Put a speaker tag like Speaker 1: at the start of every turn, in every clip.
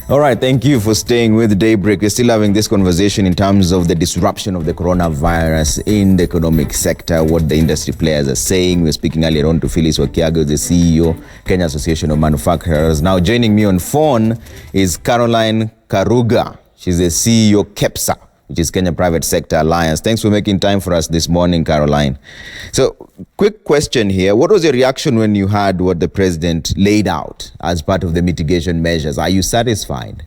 Speaker 1: All right, thank you for staying with Daybreak. We're still having this conversation in terms of the disruption of the coronavirus in the economic sector, what the industry players are saying. We're speaking earlier on to Phyllis Wakiaga, the CEO, Kenya Association of Manufacturers. Now joining me on phone is Caroline Karuga. She's the CEO KEPSA, which is Kenya Private Sector Alliance. Thanks for making time for us this morning, Caroline. So, quick question here. What was your reaction when you heard what the president laid out as part of the mitigation measures? Are you satisfied?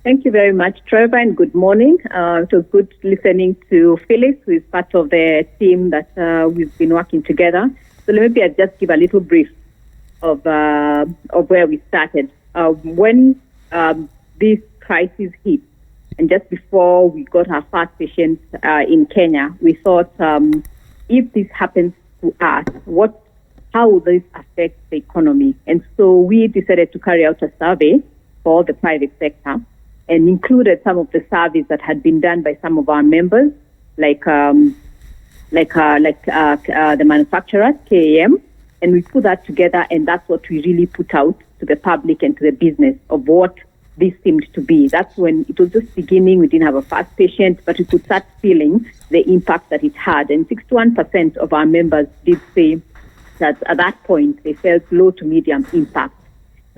Speaker 2: Thank you very much, Trevor, and good morning. It was good listening to Phyllis, who is part of the team that we've been working together. So maybe I'll just give a little brief of where we started. When this crisis hit, and just before we got our first patient in Kenya, we thought, if this happens to us, how will this affect the economy? And so we decided to carry out a survey for the private sector and included some of the surveys that had been done by some of our members, like the manufacturers, KAM, and we put that together, and that's what we really put out to the public and to the business of what this seemed to be. That's when it was just beginning. We didn't have a first patient, but we could start feeling the impact that it had. And 61% of our members did say that at that point they felt low to medium impact.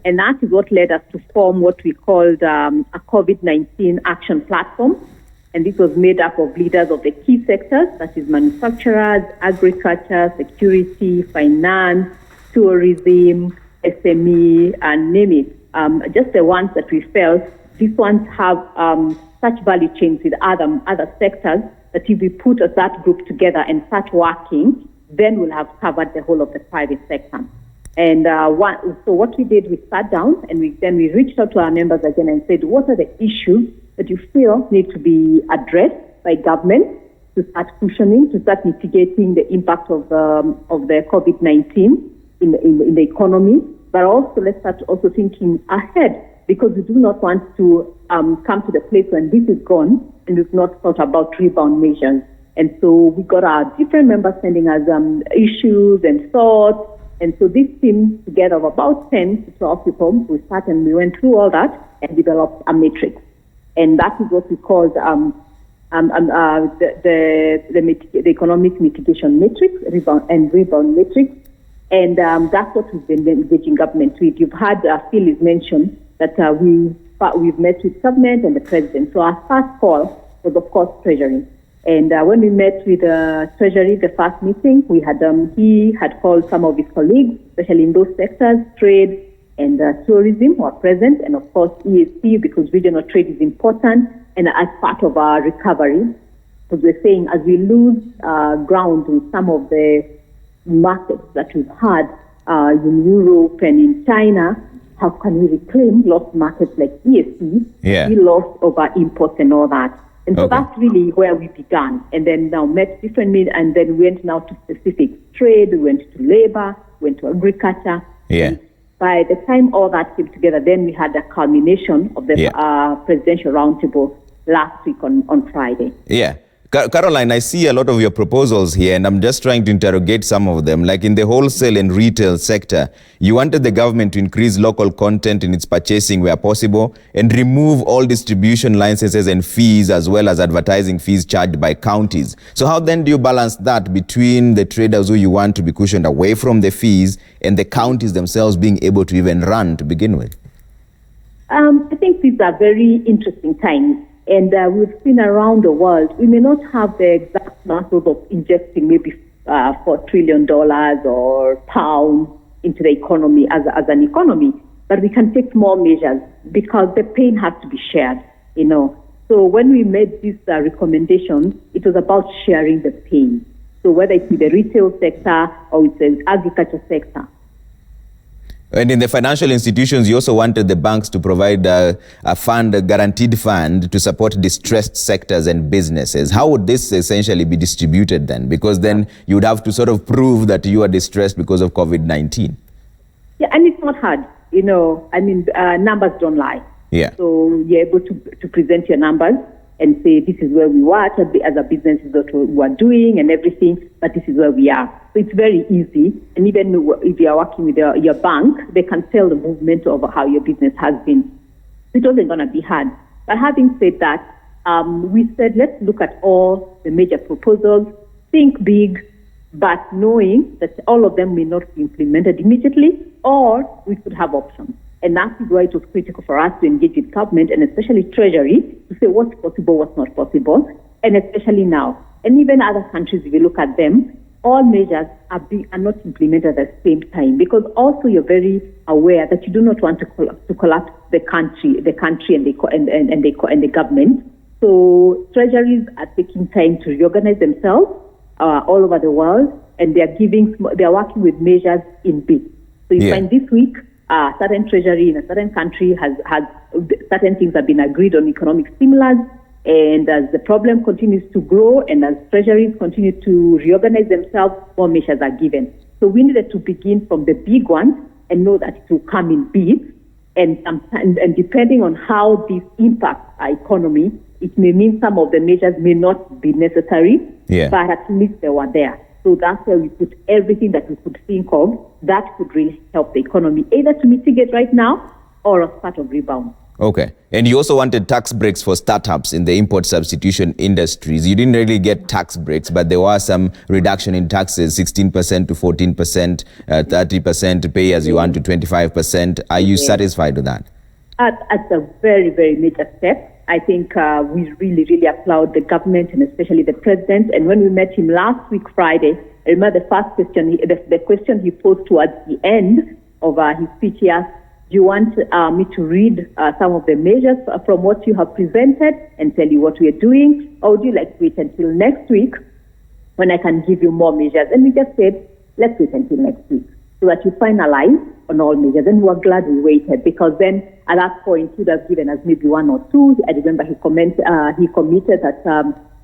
Speaker 2: And that is what led us to form what we called a COVID-19 action platform. And this was made up of leaders of the key sectors, that is manufacturers, agriculture, security, finance, tourism, SME, and name it. Just the ones that we felt, these ones have such value chains with other sectors that if we put that group together and start working, then we'll have covered the whole of the private sector. And so what we did, we sat down and we reached out to our members again and said, what are the issues that you feel need to be addressed by government to start cushioning, to start mitigating the impact of the COVID-19 in the economy? But also, let's start also thinking ahead, because we do not want to come to the place when this is gone and we've not thought about rebound measures. And so we got our different members sending us issues and thoughts. And so this team together of about 10 to 12 people, we sat and we went through all that and developed a matrix. And that is what we called the economic mitigation matrix, rebound matrix. And that's what we've been engaging government with. You've had Phyllis mention that we've met with government and the president. So our first call was, of course, Treasury. And when we met with Treasury, the first meeting, we had he had called some of his colleagues, especially in those sectors, trade and tourism were present, and of course ESP, because regional trade is important and as part of our recovery. Because we're saying as we lose ground in some of the markets that we've had in Europe and in China, how can we reclaim lost markets like ESP?
Speaker 1: Yeah.
Speaker 2: We lost over imports and all that. And so that's really where we began. And then now met different and then went now to specific trade, we went to labor, went to agriculture.
Speaker 1: Yeah.
Speaker 2: And by the time all that came together, then we had a culmination of the presidential roundtable last week on Friday.
Speaker 1: Yeah. Caroline, I see a lot of your proposals here, and I'm just trying to interrogate some of them. Like in the wholesale and retail sector, you wanted the government to increase local content in its purchasing where possible and remove all distribution licenses and fees, as well as advertising fees charged by counties. So how then do you balance that between the traders who you want to be cushioned away from the fees and the counties themselves being able to even run to begin with?
Speaker 2: I think these are very interesting times. And we've seen around the world, we may not have the exact muscles of injecting maybe $4 trillion or pounds into the economy as an economy, but we can take small measures because the pain has to be shared, you know. So when we made this recommendation, it was about sharing the pain. So whether it's with the retail sector or with the agriculture sector.
Speaker 1: And in the financial institutions, you also wanted the banks to provide a guaranteed fund to support distressed sectors and businesses. How would this essentially be distributed then? Because then you would have to sort of prove that you are distressed because of COVID-19.
Speaker 2: Yeah, and it's not hard. You know, I mean, numbers don't lie.
Speaker 1: Yeah.
Speaker 2: So you're able to present your numbers and say, this is where we were as a business, is what we are doing and everything, but this is where we are. So it's very easy. And even if you are working with your bank, they can tell the movement of how your business has been. It wasn't going to be hard. But having said that, we said, let's look at all the major proposals, think big, but knowing that all of them may not be implemented immediately, or we could have options. And that is why it was critical for us to engage with government and especially Treasury to say what's possible, what's not possible, and especially now. And even other countries, if you look at them, all measures are not implemented at the same time, because also you're very aware that you do not want to collapse the country and the government. So treasuries are taking time to reorganize themselves all over the world, and they are working with measures in bits. So you find this week, certain treasury in a certain country has certain things have been agreed on economic stimulus. And as the problem continues to grow and as treasuries continue to reorganize themselves, more measures are given. So we needed to begin from the big ones and know that it will come in bits. And depending on how this impacts our economy, it may mean some of the measures may not be necessary, but at least they were there. So that's where we put everything that we could think of that could really help the economy, either to mitigate right now or as part of rebound.
Speaker 1: Okay. And you also wanted tax breaks for startups in the import substitution industries. You didn't really get tax breaks, but there was some reduction in taxes, 16% to 14%, 30% pay as you want to 25%. Are you satisfied with that?
Speaker 2: That's a very, very major step. I think we really, really applaud the government and especially the president. And when we met him last week, Friday, I remember the first question, the question he posed towards the end of his speech here. Do you want me to read some of the measures from what you have presented and tell you what we are doing? Or would you like to wait until next week when I can give you more measures? And we just said, let's wait until next week so that you finalize on all measures. And we were glad we waited, because then at that point he would have given us maybe one or two. I remember he committed that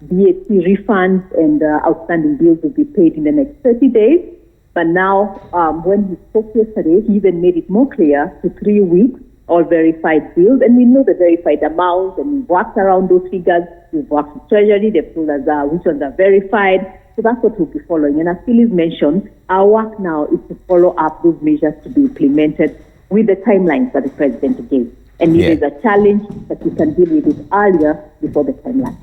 Speaker 2: VAT refunds and outstanding bills will be paid in the next 30 days. But now, when he spoke yesterday, he even made it more clear to 3 weeks, all verified bills. And we know the verified amounts, and we've worked around those figures. We've worked with Treasury. They've told us which ones are verified. So that's what we'll be following. And as Phyllis mentioned, our work now is to follow up those measures to be implemented with the timelines that the president gave. And if there's a challenge, that we can deal with it earlier before the timeline.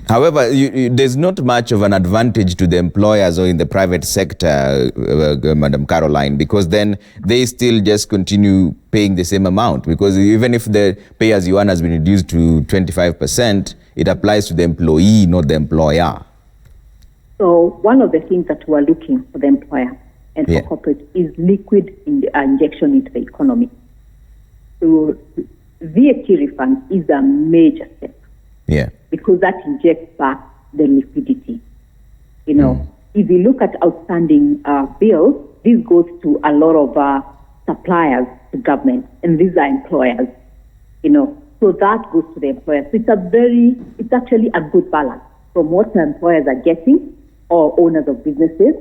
Speaker 1: However, there's not much of an advantage to the employers or in the private sector, Madam Caroline, because then they still just continue paying the same amount. Because even if the pay as you earn has been reduced to 25%, it applies to the employee, not the employer.
Speaker 2: So one of the things that we're looking for the employer and for corporate is liquid injection into the economy. So VAT refund is a major step. Because that injects back the liquidity. If you look at outstanding bills, this goes to a lot of suppliers to government, and these are employers. So that goes to the employers. So it's actually a good balance from what the employers are getting, or owners of businesses,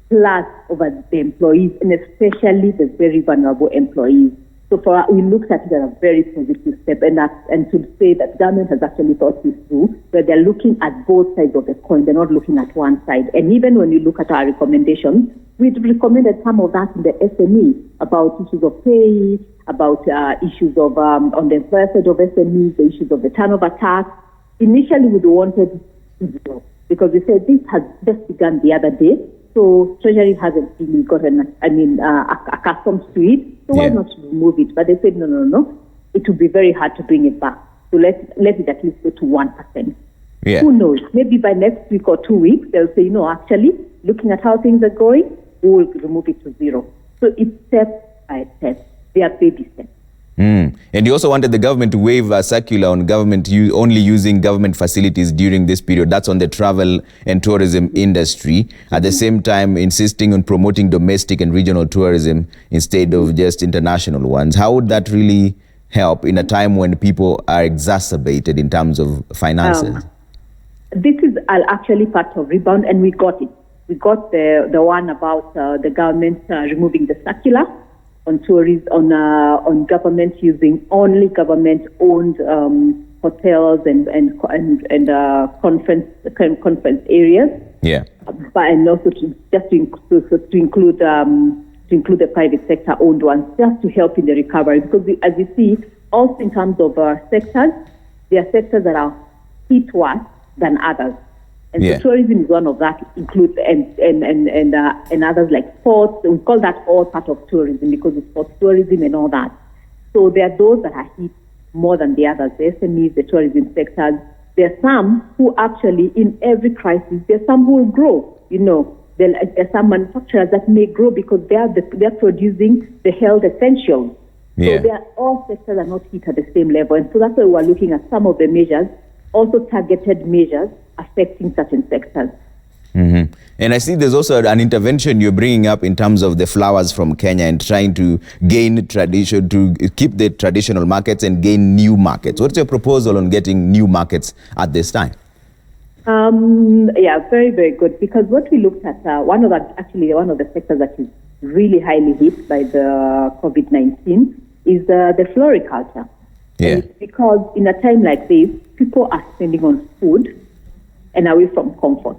Speaker 2: plus over the employees, and especially the very vulnerable employees. So we looked at it as a very positive step, and to say that government has actually thought this through, where they're looking at both sides of the coin, they're not looking at one side. And even when you look at our recommendations, we've recommended some of that in the SME about issues of pay, about issues of on the employer side of SMEs, the issues of the turnover tax. Initially, we wanted zero, because we said this has just begun the other day. So Treasury hasn't really gotten, accustomed to it. So why not remove it? But they said, no. It would be very hard to bring it back. So let it at least go to 1%. Who knows? Maybe by next week or 2 weeks, they'll say, actually, looking at how things are going, we'll remove it to zero. So it's step by step. They are baby steps.
Speaker 1: And you also wanted the government to waive a circular on government only using government facilities during this period. That's on the travel and tourism industry. At the same time, insisting on promoting domestic and regional tourism instead of just international ones. How would that really help in a time when people are exacerbated in terms of finances?
Speaker 2: This is actually part of rebound, and we got it. We got the one about the government removing the circular on tourism, on government using only government-owned hotels and conference areas. But and also to include the private sector-owned ones, just to help in the recovery. Because as you see, also in terms of sectors, there are sectors that are hit worse than others. And so tourism is one of that, includes and others like sports. We call that all part of tourism because it's sports tourism and all that. So there are those that are hit more than the others, the SMEs, the tourism sectors. There are some who actually, in every crisis, there are some who will grow. There are some manufacturers that may grow because they're producing the health essentials. So all sectors are not hit at the same level. And so that's why we're looking at some of the measures, also targeted measures affecting certain sectors.
Speaker 1: Mm-hmm. And I see there's also an intervention you're bringing up in terms of the flowers from Kenya and trying to gain tradition, to keep the traditional markets and gain new markets. What's your proposal on getting new markets at this time?
Speaker 2: Very, very good. Because what we looked at, one of the sectors that is really highly hit by the COVID-19 is the floriculture.
Speaker 1: Yeah.
Speaker 2: And it's because in a time like this, people are spending on food and away from comfort.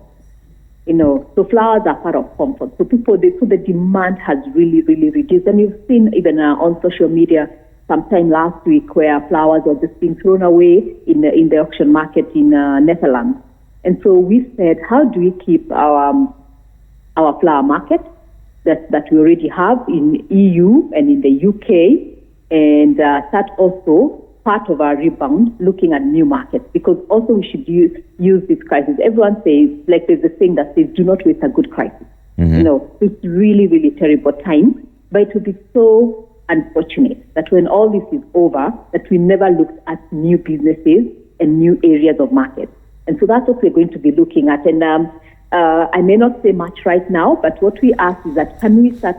Speaker 2: So flowers are part of comfort. So the demand has really, really reduced. And you've seen even on social media sometime last week where flowers were just being thrown away in the auction market in Netherlands. And so we said, how do we keep our flower market that we already have in EU and in the UK, and start also part of our rebound looking at new markets, because also we should use this crisis. Everyone says, like there's a thing that says, do not waste a good crisis. It's really, really terrible time, but it would be so unfortunate that when all this is over, that we never looked at new businesses and new areas of market. And so that's what we're going to be looking at. And I may not say much right now, but what we ask is that can we start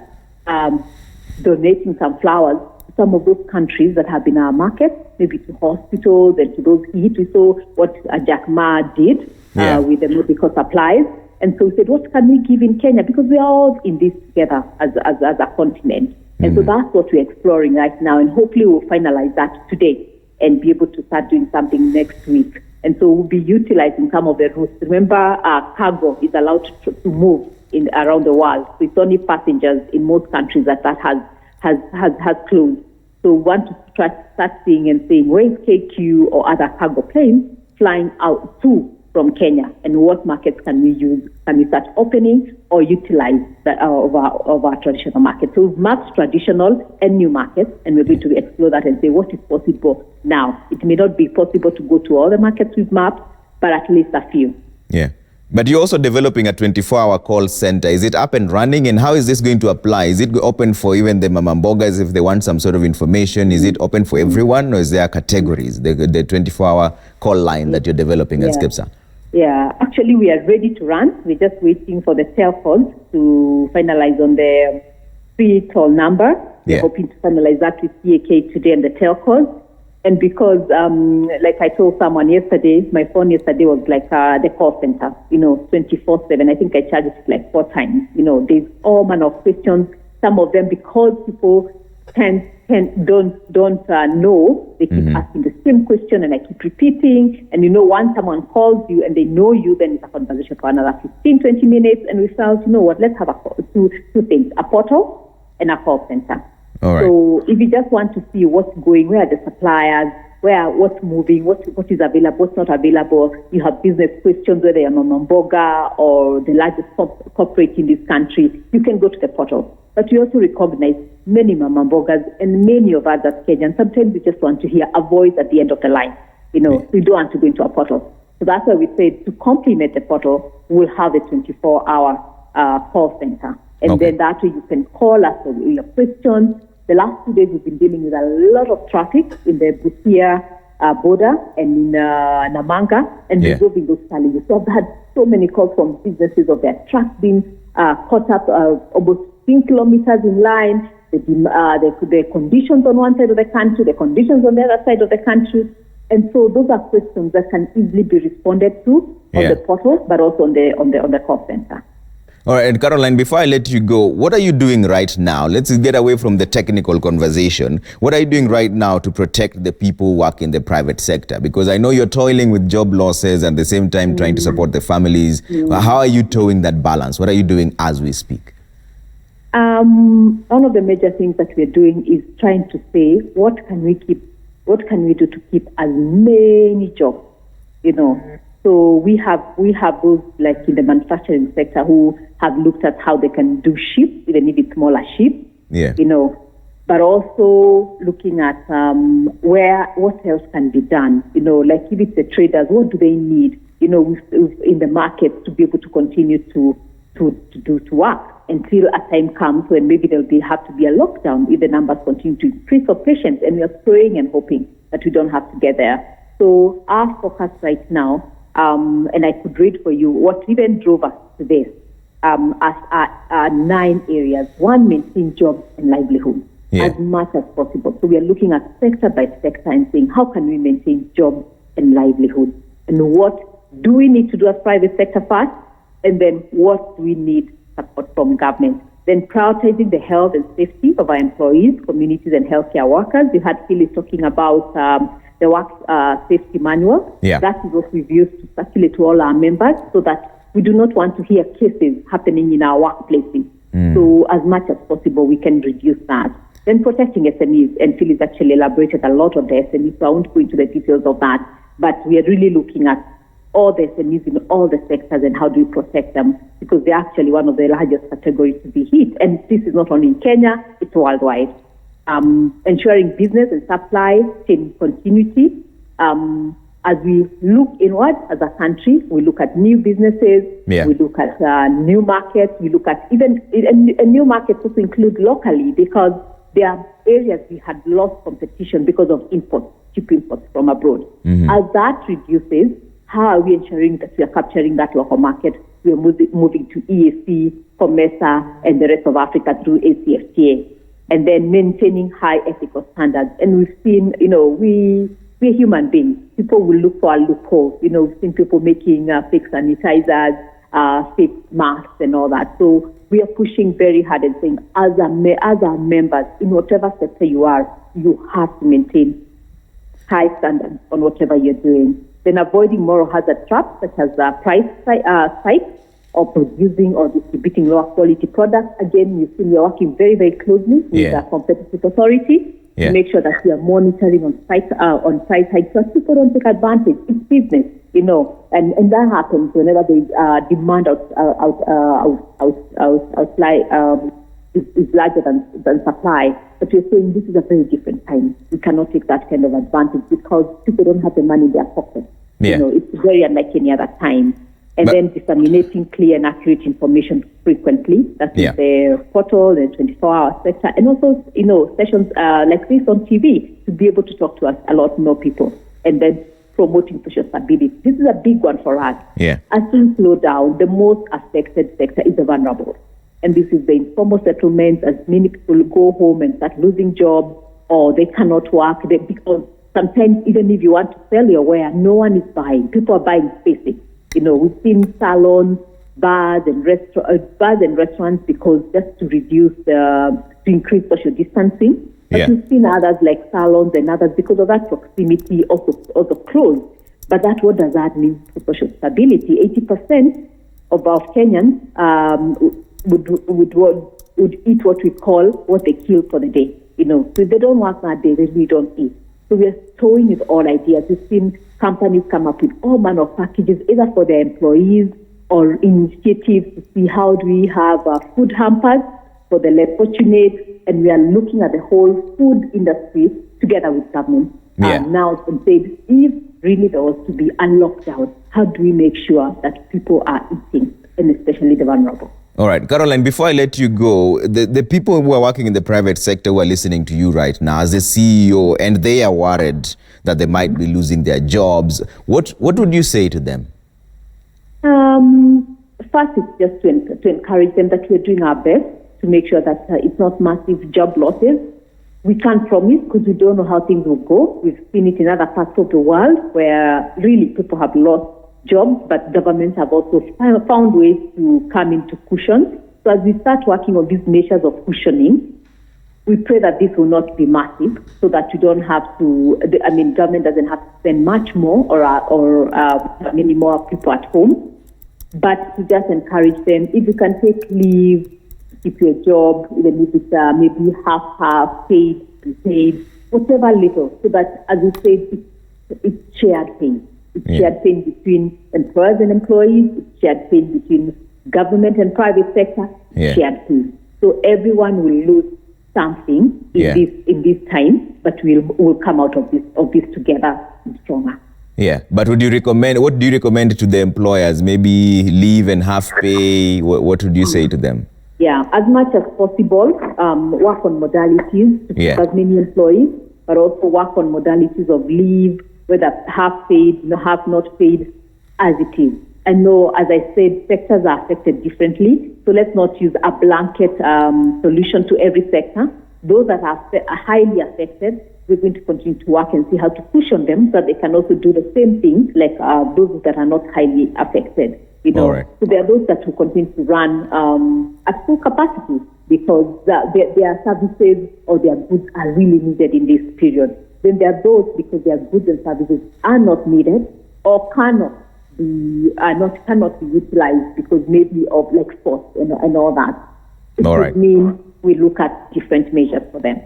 Speaker 2: donating some flowers to some of those countries that have been our market, maybe to hospitals and to those hit. We saw what Jack Ma did with the medical supplies. And so we said, what can we give in Kenya? Because we are all in this together as a continent. And so that's what we're exploring right now. And hopefully we'll finalize that today and be able to start doing something next week. And so we'll be utilizing some of the routes. Remember, cargo is allowed to move around the world. So it's only passengers in most countries that has closed. So we want to start seeing and saying, where is KQ or other cargo planes flying out to from Kenya, and what markets can we use? Can we start opening or utilize of our traditional markets? So we've mapped traditional and new markets, and we're going to explore that and say what is possible now. It may not be possible to go to all the markets we've mapped, but at least a few.
Speaker 1: Yeah. But you're also developing a 24-hour call center. Is it up and running? And how is this going to apply? Is it open for even the mama mbogas if they want some sort of information? Is it open for everyone, or is there categories, the 24-hour call line that you're developing at SCEPSA?
Speaker 2: Yeah, actually we are ready to run. We're just waiting for the telcos to finalize on the free toll number. We're hoping to finalize that with CAK today and the telcos. And because, like I told someone yesterday, my phone yesterday was like the call center, 24/7. I think I charged it like 4 times. There's all manner of questions. Some of them, because people don't know, they keep asking the same question, and I keep repeating. And once someone calls you and they know you, then it's a conversation for another 15-20 minutes. And we felt, let's have two things: a portal and a call center.
Speaker 1: All right.
Speaker 2: So if you just want to see what's going, where are the suppliers, what's moving, what is available, what's not available, you have business questions, whether you're Mama Mboga or the largest corporate in this country, you can go to the portal. But we also recognize many Mama Mbogas and many of us as Kenyans. Sometimes we just want to hear a voice at the end of the line. We don't want to go into a portal. So that's why we said to complement the portal, we'll have a 24-hour call center. And then that way you can call us with your questions. The last 2 days we've been dealing with a lot of traffic in the Busia border and in Namanga, and resolving those challenges. So I've had so many calls from businesses of their trucks being caught up almost 15 kilometers in line, the conditions on one side of the country, the conditions on the other side of the country. And so those are questions that can easily be responded to on the portal, but also on the call center.
Speaker 1: All right, and Caroline, before I let you go, what are you doing right now? Let's get away from the technical conversation. What are you doing right now to protect the people who work in the private sector? Because I know you're toiling with job losses and at the same time trying to support the families. How are you towing that balance? What are you doing as we speak?
Speaker 2: One of the major things that we're doing is trying to say, what can we keep what can we do to keep as many jobs, So we have those like in the manufacturing sector who have looked at how they can do ships, even if it's smaller ships, but also looking at what else can be done, like if it's the traders, what do they need, in the market to be able to continue to work until a time comes when maybe there'll have to be a lockdown if the numbers continue to increase of patients, and we are praying and hoping that we don't have to get there. So our focus right now, and I could read for you what even drove us to this, are 9 areas. One, maintain jobs and livelihood as much as possible. So we are looking at sector by sector and saying, how can we maintain jobs and livelihood? And what do we need to do as private sector first? And then what do we need support from government? Then prioritizing the health and safety of our employees, communities, and healthcare workers. You had Phyllis talking about the work safety manual.
Speaker 1: Yeah.
Speaker 2: That is what we've used to circulate to all our members so that we do not want to hear cases happening in our workplaces. So as much as possible, we can reduce that. Then protecting SMEs, and Phyllis actually elaborated a lot on the SMEs, so I won't go into the details of that. But we are really looking at all the SMEs in all the sectors and how do we protect them, because they're actually one of the largest categories to be hit. And this is not only in Kenya, it's worldwide. Ensuring business and supply chain continuity. As we look inward as a country, we look at new businesses, we look at new markets, we look at even new markets also include locally, because there are areas we had lost competition because of imports, cheap imports from abroad. As that reduces, how are we ensuring that we are capturing that local market? We are moving to EAC, COMESA, and the rest of Africa through ACFTA, and then maintaining high ethical standards. And we've seen, we're human beings. People will look for a loophole. We've seen people making fake sanitizers, fake masks, and all that. So we are pushing very hard and saying, as our members, in whatever sector you are, you have to maintain high standards on whatever you're doing. Then avoiding moral hazard traps, such as price spikes or producing or distributing lower quality products. Again, you see we are working very, very closely with the competitive authority to make sure that we are monitoring on price hikes so people don't take advantage. It's business, and that happens whenever the demand is larger than supply. But we're saying this is a very different time. We cannot take that kind of advantage because people don't have the money in their pockets. It's very unlike any other time. And then disseminating clear and accurate information frequently. That's the portal, the 24-hour sector, and also, sessions like this on TV to be able to talk to us a lot more people. And then promoting social stability. This is a big one for us. As things slow down, the most affected sector is the vulnerable. And this is the informal settlements, as many people go home and start losing jobs, or they cannot work because sometimes even if you want to sell your wear, no one is buying. People are buying spaces. We've seen salons, bars and restaurants because just to increase social distancing. But we've seen others like salons and others because of that proximity also closed. But what does that mean for social stability? 80% of our Kenyans would eat what we call what they kill for the day. So if they don't work that day, they really don't eat. So we are throwing with all ideas. We've seen companies come up with all manner of packages, either for their employees or initiatives to see how do we have food hampers for the less fortunate. And we are looking at the whole food industry together with government now and say, if really there was to be a lockdown, how do we make sure that people are eating, and especially the vulnerable?
Speaker 1: All right, Caroline, before I let you go, the people who are working in the private sector who are listening to you right now as a CEO, and they are worried that they might be losing their jobs, what would you say to them?
Speaker 2: First, it's just to encourage them that we're doing our best to make sure that it's not massive job losses. We can't promise because we don't know how things will go. We've seen it in other parts of the world where really people have lost jobs, but governments have also found ways to come into cushion. So as we start working on these measures of cushioning, we pray that this will not be massive so that you don't have to, government doesn't have to spend much more or many more people at home. But to just encourage them, if you can take leave, keep your job, even if it's maybe half, paid, whatever little, so that, as you said, it's shared pain. It's shared pain between employers and employees. It's shared pain between government and private sector. Shared pain. So everyone will lose something in this time, but we'll come out of this together stronger.
Speaker 1: Yeah, but what do you recommend to the employers? Maybe leave and half pay? What would you say to them?
Speaker 2: Yeah, as much as possible, work on modalities to keep as many employees, but also work on modalities of leave, whether half paid, half not paid, as it is. I know, as I said, sectors are affected differently, so let's not use a blanket solution to every sector. Those that are highly affected, we're going to continue to work and see how to push on them so that they can also do the same thing like those that are not highly affected. So there are those that will continue to run at full capacity because their services or their goods are really needed in this period. Then there are those because their goods and services are not needed or cannot be utilized because maybe of like cost and all that. It would mean we look at different measures for them.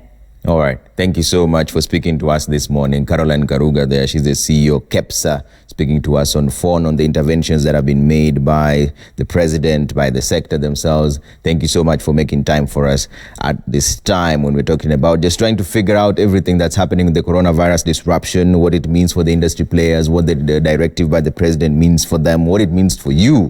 Speaker 1: All right. Thank you so much for speaking to us this morning. Caroline Karuga there. She's the CEO of KEPSA, speaking to us on phone on the interventions that have been made by the president, by the sector themselves. Thank you so much for making time for us at this time when we're talking about just trying to figure out everything that's happening with the coronavirus disruption, what it means for the industry players, what the directive by the president means for them, what it means for you